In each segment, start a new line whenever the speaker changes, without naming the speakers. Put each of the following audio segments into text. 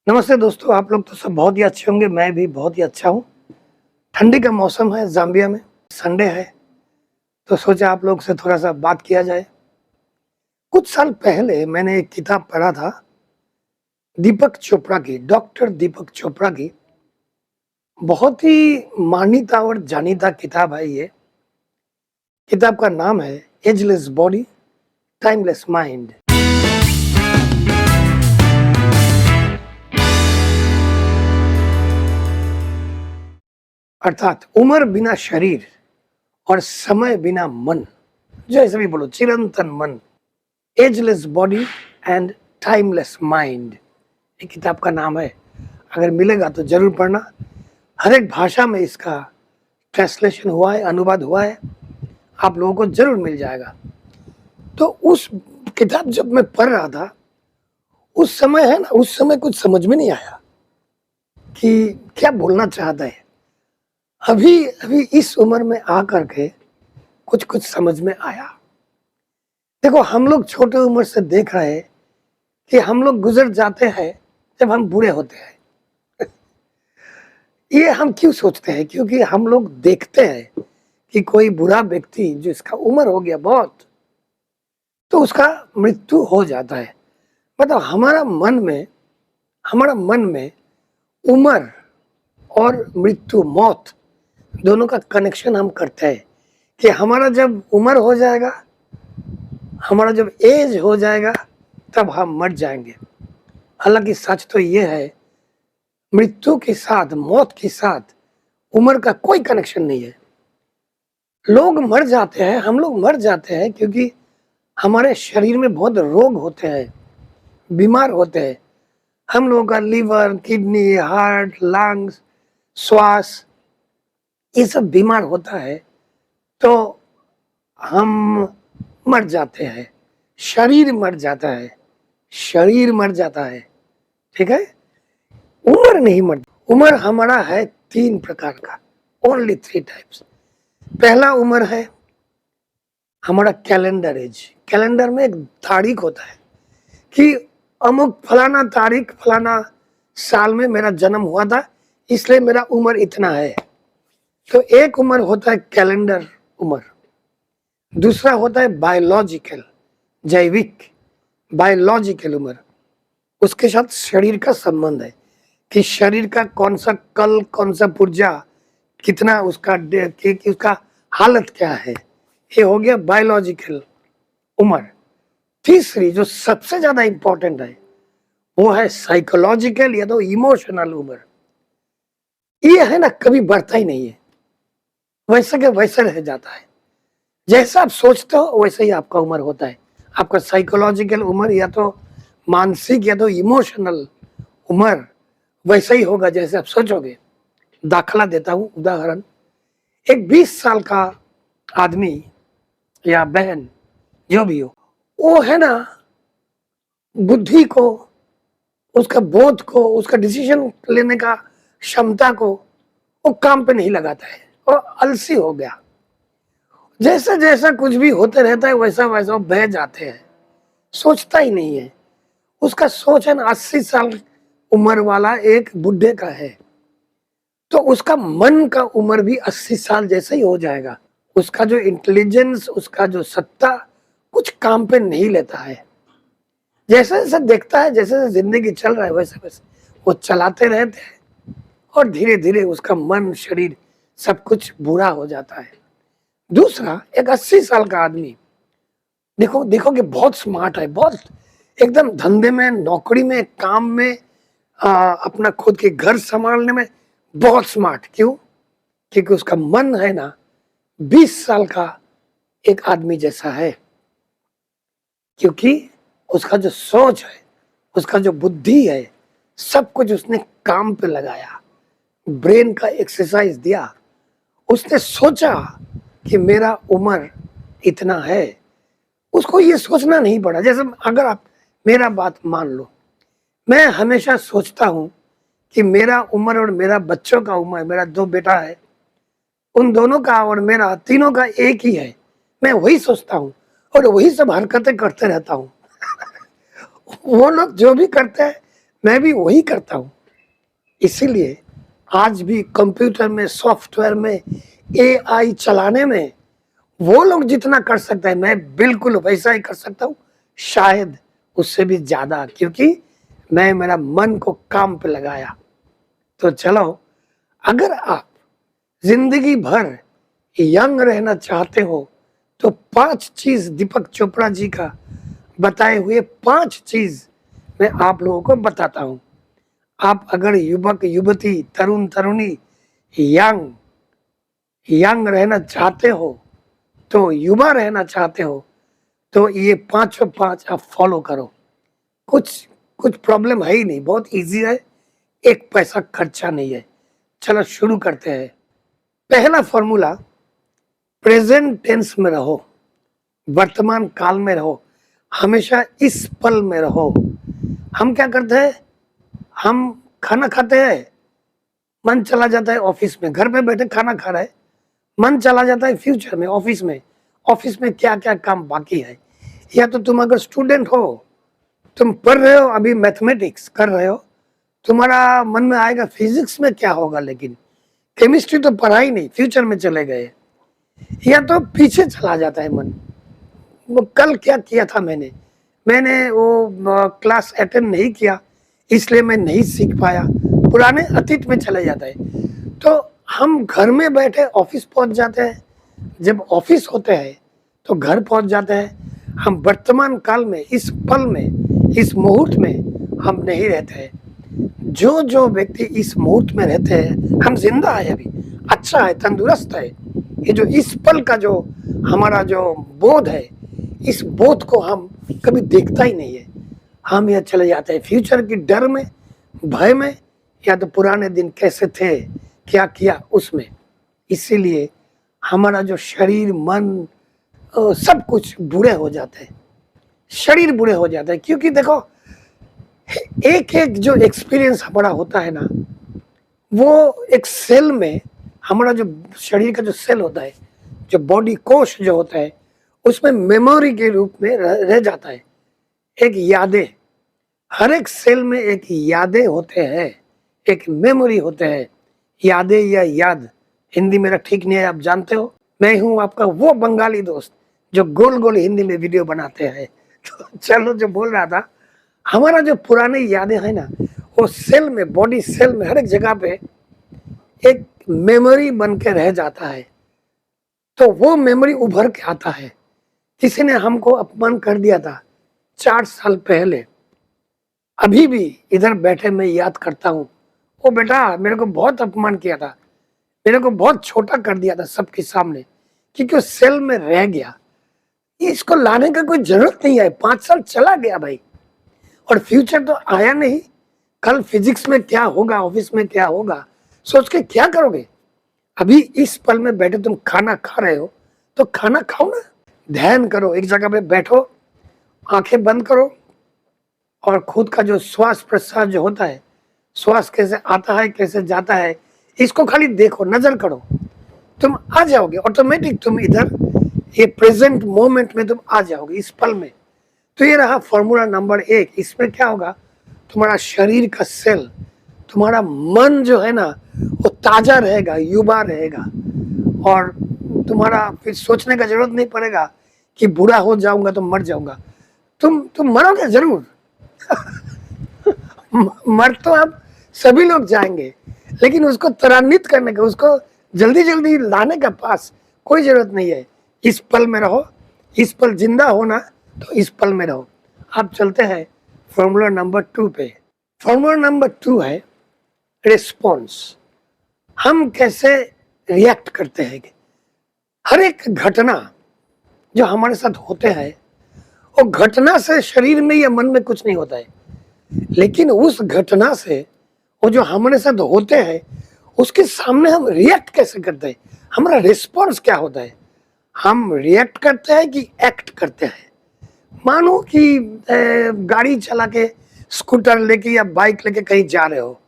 नमस्ते दोस्तों, आप लोग तो सब बहुत ही अच्छे होंगे, मैं भी बहुत ही अच्छा हूँ। ठंडी का मौसम है ज़ाम्बिया में, संडे है, तो सोचा आप लोग से थोड़ा-सा बात किया जाए। कुछ साल पहले मैंने एक किताब पढ़ा था, दीपक चोपड़ा की, डॉक्टर दीपक चोपड़ा की। बहुत ही मान्यता और जानीता किताब है ये। किताब का नाम है एजलेस बॉडी, टाइमलेस माइंड। अर्थात उम्र बिना शरीर और समय बिना मन, जैसे भी बोलो, चिरंतन मन, ageless body and timeless mind, ये किताब का नाम है। अगर मिलेगा तो जरूर पढ़ना। हर एक भाषा में इसका ट्रांसलेशन हुआ है, अनुवाद हुआ है, आप लोगों को जरूर मिल जाएगा। तो उस किताब जब मैं पढ़ रहा था, उस समय है ना, उस समय कुछ समझ में नहीं आया कि क्या बोलना चाहता है। अभी अभी इस उम्र में आकर के कुछ कुछ समझ में आया। देखो, हम लोग छोटे उम्र से देख रहे हैं कि हम लोग गुजर जाते हैं जब हम बूढ़े होते हैं। ये हम क्यों सोचते हैं? क्योंकि हम लोग देखते हैं कि कोई बुरा व्यक्ति जिसका उम्र हो गया बहुत, तो उसका मृत्यु हो जाता है। मतलब हमारा मन में उम्र और मृत्यु, मौत, दोनों का कनेक्शन हम करते हैं कि हमारा जब उम्र हो जाएगा, हमारा जब एज हो जाएगा, तब हम मर जाएंगे। हालांकि सच तो ये है, मृत्यु के साथ, मौत के साथ उम्र का कोई कनेक्शन नहीं है। लोग मर जाते हैं, हम लोग मर जाते हैं क्योंकि हमारे शरीर में बहुत रोग होते हैं, बीमार होते हैं। हम लोगों का लीवर, किडनी, हार्ट, लंग्स, श्वास, ये सब बीमार होता है, तो हम मर जाते हैं। शरीर मर जाता है, शरीर मर जाता है, ठीक है। उम्र नहीं मरती। उम्र हमारा है 3 प्रकार का, ओनली 3 टाइप्स। पहला उम्र है हमारा कैलेंडर एज। कैलेंडर में एक तारीख होता है कि अमुक फलाना तारीख, फलाना साल में मेरा जन्म हुआ था, इसलिए मेरा उम्र इतना है। तो एक उम्र होता है कैलेंडर उम्र। दूसरा होता है बायोलॉजिकल, जैविक, बायोलॉजिकल उम्र। उसके साथ शरीर का संबंध है कि शरीर का कौन सा कल, कौन सा पुर्जा, कितना उसका कि उसका हालत क्या है। ये हो गया बायोलॉजिकल उम्र। तीसरी जो सबसे ज्यादा इंपॉर्टेंट है, वो है साइकोलॉजिकल या तो इमोशनल उम्र। ये है ना, कभी बढ़ता ही नहीं है, वैसे के वैसे रह जाता है। जैसा आप सोचते हो वैसे ही आपका उम्र होता है। आपका साइकोलॉजिकल उम्र या तो मानसिक या तो इमोशनल उम्र वैसा ही होगा जैसे आप सोचोगे। दाखला देता हूं, उदाहरण। एक 20 साल का आदमी या बहन, जो भी हो, वो है ना, बुद्धि को, उसका बोध को, उसका डिसीजन लेने का क्षमता को वो काम पे नहीं लगाता है, वो आलसी हो गया। जैसा जैसा कुछ भी होते रहता है वैसा वैसा वो बह जाते हैं, सोचता ही नहीं है। उसका सोच है ना, 80 साल उम्र वाला एक बुढ़े का है, तो उसका मन का उम्र भी 80 साल जैसा ही हो जाएगा। उसका जो इंटेलिजेंस, उसका जो सत्ता, कुछ काम पे नहीं लेता है। जैसे जैसे देखता है, जैसे जैसे जिंदगी चल रहा है, वैसे वैसे वो चलाते रहते हैं और धीरे धीरे उसका मन, शरीर, सब कुछ बुरा हो जाता है। दूसरा, एक 80 साल का आदमी, देखो देखो कि बहुत स्मार्ट है, बहुत एकदम धंधे में, नौकरी में, काम में, अपना खुद के घर संभालने में बहुत स्मार्ट। क्यों? क्योंकि उसका मन है ना, 20 साल का एक आदमी जैसा है। क्योंकि उसका जो सोच है, उसका जो बुद्धि है, सब कुछ उसने काम पे लगाया, ब्रेन का एक्सरसाइज दिया। उसने सोचा कि मेरा उम्र इतना है। उसको ये सोचना नहीं पड़ा। जैसे अगर आप मेरा बात मान लो, मैं हमेशा सोचता हूं कि मेरा उम्र और मेरा बच्चों का उम्र, मेरा 2 बेटा है, उन दोनों का और मेरा, तीनों का एक ही है। मैं वही सोचता हूँ और वही सब हरकतें करते रहता हूँ। वो लोग जो भी करते हैं मैं भी वही करता हूँ। इसीलिए आज भी कंप्यूटर में, सॉफ्टवेयर में, एआई चलाने में वो लोग जितना कर सकते हैं मैं बिल्कुल वैसा ही कर सकता हूँ, शायद उससे भी ज्यादा, क्योंकि मैं मेरा मन को काम पे लगाया। तो चलो, अगर आप जिंदगी भर यंग रहना चाहते हो तो 5 चीज दीपक चोपड़ा जी का बताए हुए 5 चीज मैं आप लोगों को बताता हूं। आप अगर युवक युवती, तरुण तरुणी, यंग यंग रहना चाहते हो, तो युवा रहना चाहते हो, तो ये पांचों पांच आप फॉलो करो। कुछ कुछ प्रॉब्लम है ही नहीं, बहुत इजी है, एक पैसा खर्चा नहीं है। चलो शुरू करते हैं। पहला फॉर्मूला, प्रेजेंट टेंस में रहो, वर्तमान काल में रहो, हमेशा इस पल में रहो। हम क्या करते हैं, हम खाना खाते हैं, मन चला जाता है ऑफिस में, घर पे बैठे खाना खा रहे हैं, मन चला जाता है फ्यूचर में, ऑफिस में क्या क्या काम बाकी है। या तो तुम अगर स्टूडेंट हो, तुम पढ़ रहे हो, अभी मैथमेटिक्स कर रहे हो, तुम्हारा मन में आएगा फिजिक्स में क्या होगा, लेकिन केमिस्ट्री तो पढ़ा ही नहीं, फ्यूचर में चले गए। या तो पीछे चला जाता है मन, वो कल क्या किया था मैंने वो क्लास अटेंड नहीं किया, इसलिए मैं नहीं सीख पाया, पुराने अतीत में चले जाता है। तो हम घर में बैठे ऑफिस पहुंच जाते हैं, जब ऑफिस होते हैं तो घर पहुंच जाते हैं। हम वर्तमान काल में, इस पल में, इस मुहूर्त में हम नहीं रहते हैं। जो व्यक्ति इस मुहूर्त में रहते हैं, हम जिंदा है, अभी अच्छा है, तंदुरुस्त है, ये जो इस पल का जो हमारा जो बोध है, इस बोध को हम कभी देखता ही नहीं है। हम यहाँ चले जाते हैं फ्यूचर की डर में, भय में, या तो पुराने दिन कैसे थे, क्या किया उसमें। इसीलिए हमारा जो शरीर, मन, सब कुछ बुरे हो जाते हैं, शरीर बुरे हो जाते हैं। क्योंकि देखो, एक एक जो एक्सपीरियंस हमारा होता है ना, वो एक सेल में, हमारा जो शरीर का जो सेल होता है, जो बॉडी कोश जो होता है, उसमें मेमोरी के रूप में रह जाता है, एक यादें। हर एक सेल में एक यादें होते हैं, एक मेमोरी होते हैं। यादें या याद, हिंदी मेरा ठीक नहीं है, आप जानते हो। मैं हूं आपका वो बंगाली दोस्त जो गोल गोल हिंदी में वीडियो बनाते हैं। तो चलो, जो बोल रहा था, हमारा जो पुरानी यादें है ना, वो सेल में, बॉडी सेल में, हर एक जगह पे एक मेमोरी बन के रह जाता है। तो वो मेमोरी उभर के आता है। किसी ने हमको अपमान कर दिया था 4 साल पहले, अभी भी इधर बैठे मैं याद करता हूँ, वो बेटा मेरे को बहुत अपमान किया था, मेरे को बहुत छोटा कर दिया था सबके सामने, क्योंकि वो सेल में रह गया। इसको लाने का कोई जरूरत नहीं है, 5 साल चला गया भाई, और फ्यूचर तो आया नहीं। कल फिजिक्स में क्या होगा, ऑफिस में क्या होगा, सोच के क्या करोगे। अभी इस पल में बैठे तुम खाना खा रहे हो, तो खाना खाओ ना, ध्यान करो, एक जगह पे बैठो, आंखें बंद करो, और खुद का जो श्वास प्रश्वास जो होता है, श्वास कैसे आता है कैसे जाता है, इसको खाली देखो, नजर करो, तुम आ जाओगे ऑटोमेटिक, तुम इधर ये प्रेजेंट मोमेंट में तुम आ जाओगे, इस पल में। तो ये रहा फॉर्मूला नंबर 1। इसमें क्या होगा, तुम्हारा शरीर का सेल, तुम्हारा मन जो है ना, वो ताजा रहेगा, युवा रहेगा, और तुम्हारा फिर सोचने का जरूरत नहीं पड़ेगा कि बुरा हो जाऊंगा तो मर जाऊंगा। तुम मरोगे जरूर। मर तो आप सभी लोग जाएंगे, लेकिन उसको त्वरान्वित करने का, उसको जल्दी जल्दी लाने का पास कोई जरूरत नहीं है। इस पल में रहो, इस पल जिंदा होना, तो इस पल में रहो। आप चलते हैं फॉर्मूला नंबर 2 पे। फॉर्मूला नंबर 2 है रिस्पॉन्स। हम कैसे रिएक्ट करते हैं। हर एक घटना जो हमारे साथ होते हैं, वो घटना से शरीर में या मन में कुछ नहीं होता है, लेकिन उस घटना से, वो जो हमारे साथ होते हैं, उसके सामने हम रिएक्ट कैसे करते हैं, हमारा रिस्पॉन्स क्या होता है। हम रिएक्ट करते हैं कि एक्ट करते हैं। मानो कि गाड़ी चला के, स्कूटर लेके या बाइक लेके कहीं जा रहे हो,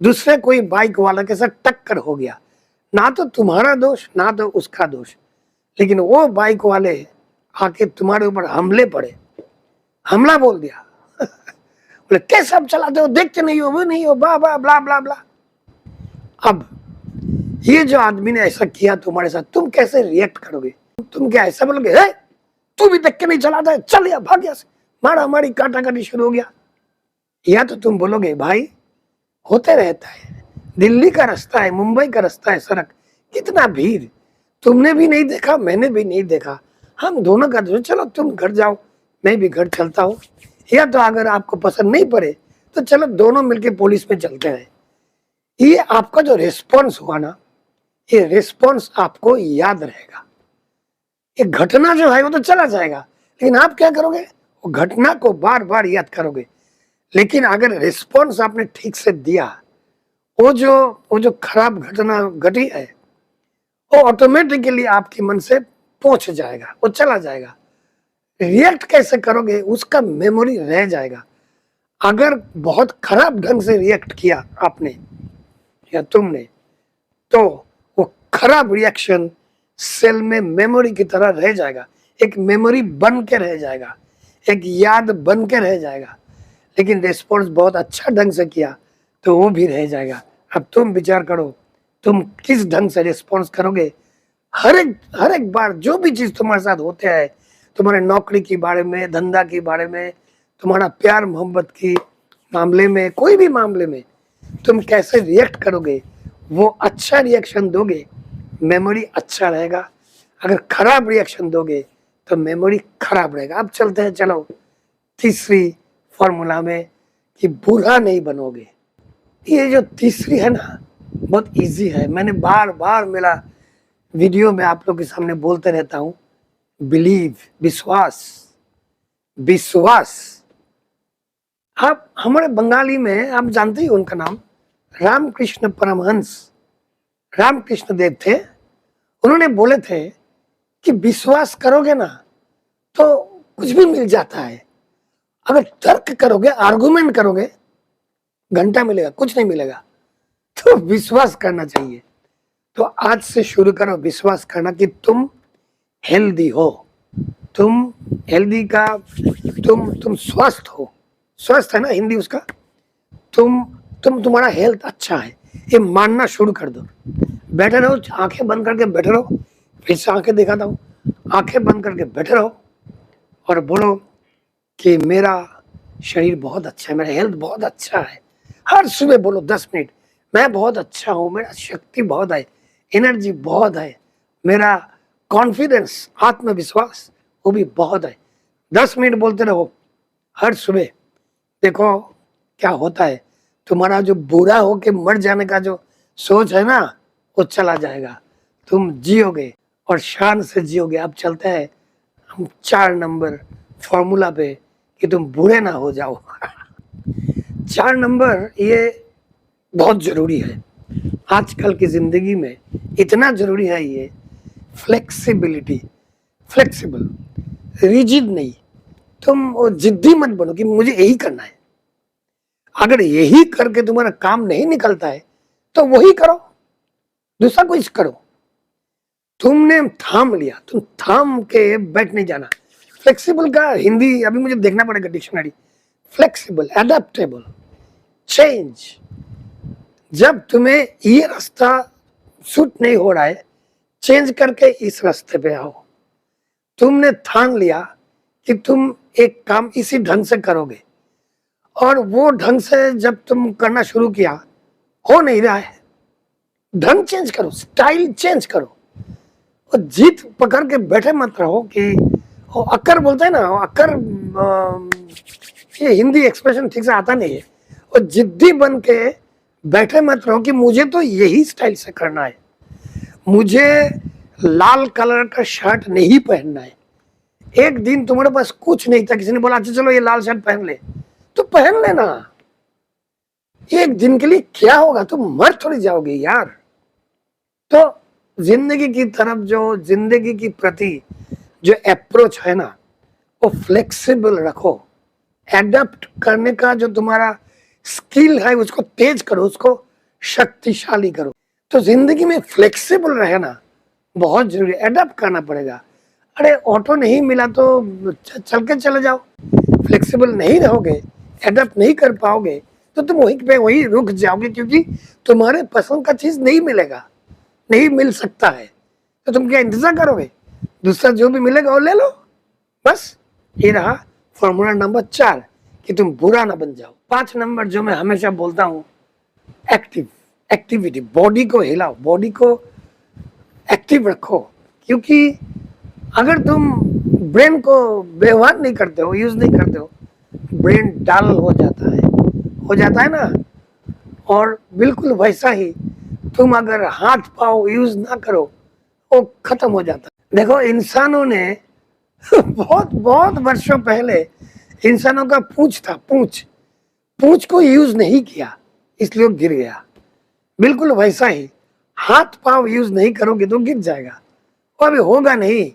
दूसरे कोई बाइक वाला के साथ टक्कर हो गया, ना तो तुम्हारा दोष ना तो उसका दोष, लेकिन वो बाइक वाले आके तुम्हारे ऊपर हमले पड़े, हमला बोल दिया। बोले कैसे आप चलाते हो, देखते नहीं हो, वो नहीं हो, बा बा ब्ला ब्ला ब्ला। अब ये जो आदमी ने ऐसा किया तुम्हारे साथ, तुम कैसे रिएक्ट करोगे? तुम क्या ऐसा बोलोगे, है तू भी देख के नहीं चलाता है, चल या भाग यहाँ से, मारा मारी काटा काटी शुरू हो गया? या तो तुम बोलोगे भाई होते रहता है, दिल्ली का रास्ता है, मुंबई का रास्ता है, सड़क कितना भीड़, तुमने भी नहीं देखा, मैंने भी नहीं देखा, हम दोनों का दोस्त, चलो तुम घर जाओ, मैं भी घर चलता हूँ। या तो अगर आपको पसंद नहीं पड़े तो चलो दोनों मिलके पुलिस में चलते हैं। ये आपका जो रिस्पॉन्स हुआ ना, ये रिस्पॉन्स आपको याद रहेगा। ये घटना जो है वो तो चला जाएगा, लेकिन आप क्या करोगे, वो घटना को बार बार याद करोगे। लेकिन अगर रिस्पॉन्स आपने ठीक से दिया, वो जो खराब घटना घटी है वो ऑटोमेटिकली आपके मन से पहुंच जाएगा, वो चला जाएगा। रिएक्ट कैसे करोगे उसका मेमोरी रह जाएगा। अगर बहुत खराब ढंग से रिएक्ट किया आपने या तुमने, तो वो खराब रिएक्शन सेल में मेमोरी की तरह रह जाएगा, एक मेमोरी बन के रह जाएगा, एक याद बन के रह जाएगा। लेकिन रिस्पॉन्स बहुत अच्छा ढंग से किया तो वो भी रह जाएगा। अब तुम विचार करो तुम किस ढंग से रिस्पॉन्स करोगे। हर एक बार जो भी चीज तुम्हारे साथ होते है, तुम्हारे नौकरी के बारे में, धंधा के बारे में, तुम्हारा प्यार मोहब्बत की मामले में, कोई भी मामले में तुम कैसे रिएक्ट करोगे, वो अच्छा रिएक्शन दोगे, मेमोरी अच्छा रहेगा। अगर खराब रिएक्शन दोगे तो मेमोरी खराब रहेगा। अब चलते हैं, चलो तीसरी फॉर्मूला में कि बुरा नहीं बनोगे। ये जो तीसरी है ना, बहुत इजी है, मैंने बार बार मेरा वीडियो में आप लोग के सामने बोलते रहता हूँ। बिलीव, विश्वास, विश्वास। आप हमारे बंगाली में आप जानते ही उनका नाम रामकृष्ण परमहंस, रामकृष्ण देव थे। उन्होंने बोले थे कि विश्वास करोगे ना तो कुछ भी मिल जाता है, अगर तर्क करोगे, आर्गुमेंट करोगे, घंटा मिलेगा, कुछ नहीं मिलेगा। तो विश्वास करना चाहिए। तो आज से शुरू करो विश्वास करना कि तुम हेल्दी हो, तुम हेल्दी का तुम स्वस्थ हो, स्वस्थ है ना हिंदी उसका, तुम्हारा हेल्थ अच्छा है, ये मानना शुरू कर दो। बैठे रहो, आंखें बंद करके बैठे रहो, फिर से आंखें दिखाता हूँ, आंखें बंद करके बैठे रहो और बोलो कि मेरा शरीर बहुत अच्छा है, मेरा हेल्थ बहुत अच्छा है। हर सुबह बोलो 10 मिनट, मैं बहुत अच्छा हूँ, मेरा शक्ति बहुत है, एनर्जी बहुत है, मेरा कॉन्फिडेंस, आत्मविश्वास वो भी बहुत है। 10 मिनट बोलते रहो हर सुबह। देखो क्या होता है, तुम्हारा जो बुरा हो के मर जाने का जो सोच है ना, वो चला जाएगा, तुम जियोगे और शान से जियोगे। अब चलते हैं हम 4 नंबर फॉर्मूला पे कि तुम बुरे ना हो जाओ। 4 नंबर ये बहुत जरूरी है आजकल की जिंदगी में, इतना जरूरी है ये। फ्लेक्सिबिलिटी, फ्लेक्सिबल, रिजिड नहीं। तुम जिद्दी मत बनो कि मुझे यही करना है। अगर यही करके तुम्हारा काम नहीं निकलता है तो वही करो, दूसरा कुछ करो। तुमने थाम लिया, तुम थाम के बैठ नहीं जाना। फ्लेक्सिबल का हिंदी अभी मुझे देखना पड़ेगा डिक्शनरी। Flexible, adaptable, change. जब तुम्हें ये रास्ता सूट नहीं हो रहा है, चेंज करके इस रास्ते पे आओ। तुमने ठान लिया कि तुम एक काम इसी ढंग से करोगे, और वो ढंग से जब तुम करना शुरू किया हो नहीं रहा है, ढंग चेंज करो, स्टाइल चेंज करो। और जीत पकड़ के बैठे मत रहो कि वो अक्कर बोलते हैं ना, अक्कर, ये हिंदी एक्सप्रेशन ठीक से आता नहीं है। और जिद्दी बन के बैठे मत रहो कि मुझे तो यही स्टाइल से करना है, मुझे लाल कलर का शर्ट नहीं पहनना है। एक दिन तुम्हारे पास कुछ नहीं था, किसी ने बोला अच्छा चलो ये लाल शर्ट पहन ले, तो पहन लेना। एक दिन के लिए क्या होगा, तुम मर थोड़ी जाओगे यार। तो जिंदगी की तरफ, जो जिंदगी की प्रति जो अप्रोच है ना, वो फ्लेक्सिबल रखो। एडप्ट करने का जो तुम्हारा स्किल है उसको तेज करो, उसको शक्तिशाली करो। तो जिंदगी में फ्लेक्सिबल रहना बहुत जरूरी है, एडप्ट करना पड़ेगा। अरे ऑटो नहीं मिला तो चल के चले जाओ। फ्लेक्सिबल नहीं रहोगे, एडप्ट नहीं कर पाओगे तो तुम वहीं पे वहीं रुक जाओगे, क्योंकि तुम्हारे पसंद का चीज नहीं मिलेगा, नहीं मिल सकता है। तो तुम क्या इंतजार करोगे? दूसरा जो भी मिलेगा वो ले लो। बस ये रहा फॉर्मूला नंबर 4 कि तुम बुरा ना बन जाओ। 5 नंबर जो मैं हमेशा बोलता हूँ, एक्टिविटी, बॉडी को हिलाओ, बॉडी को एक्टिव रखो। क्योंकि अगर तुम ब्रेन को व्यवहार नहीं करते हो, यूज नहीं करते हो, ब्रेन डल हो जाता है ना। और बिल्कुल वैसा ही तुम अगर हाथ पाँव यूज ना करो, वो खत्म हो जाता है। देखो इंसानों ने बहुत बहुत वर्षों पहले इंसानों का पूंछ था, पूंछ को यूज नहीं किया, इसलिए वो गिर गया। बिल्कुल वैसा ही हाथ पाँव यूज नहीं करोगे तो गिर जाएगा, वो अभी होगा नहीं।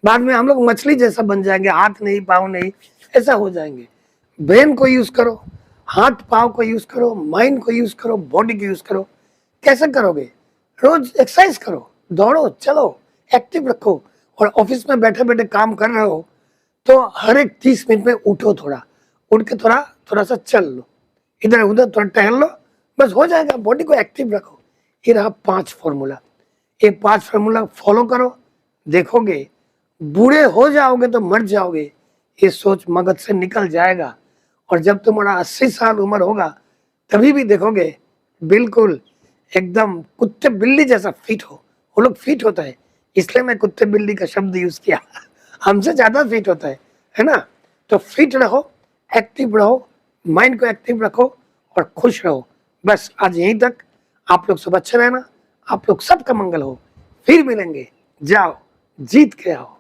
बाद में हम लोग मछली जैसा बन जाएंगे, हाथ नहीं पाँव नहीं, ऐसा हो जाएंगे। ब्रेन को यूज करो, हाथ पाँव को यूज करो, माइंड को यूज करो, बॉडी को यूज करो। कैसे करोगे? रोज एक्सरसाइज करो, दौड़ो, चलो, एक्टिव रखो। और ऑफिस में बैठे बैठे काम कर रहे हो तो हर एक 30 मिनट में उठो, थोड़ा उठ के थोड़ा सा चल लो, इधर उधर थोड़ा टहल लो, बस हो जाएगा। बॉडी को एक्टिव रखो। ये रहा 5 फॉर्मूला। ये 5 फॉर्मूला फॉलो करो, देखोगे बूढ़े हो जाओगे तो मर जाओगे, ये सोच मगज से निकल जाएगा। और जब तुम्हारा 80 साल उम्र होगा तभी भी देखोगे बिल्कुल एकदम कुत्ते बिल्ली जैसा फिट हो। वो लोग फिट होता है, इसलिए मैं कुत्ते बिल्ली का शब्द यूज किया, हमसे ज्यादा फिट होता है ना। तो फिट रहो, एक्टिव रहो, माइंड को एक्टिव रखो और खुश रहो। बस आज यहीं तक। आप लोग सब अच्छे रहना, आप लोग सबका मंगल हो। फिर मिलेंगे, जाओ जीत के आओ।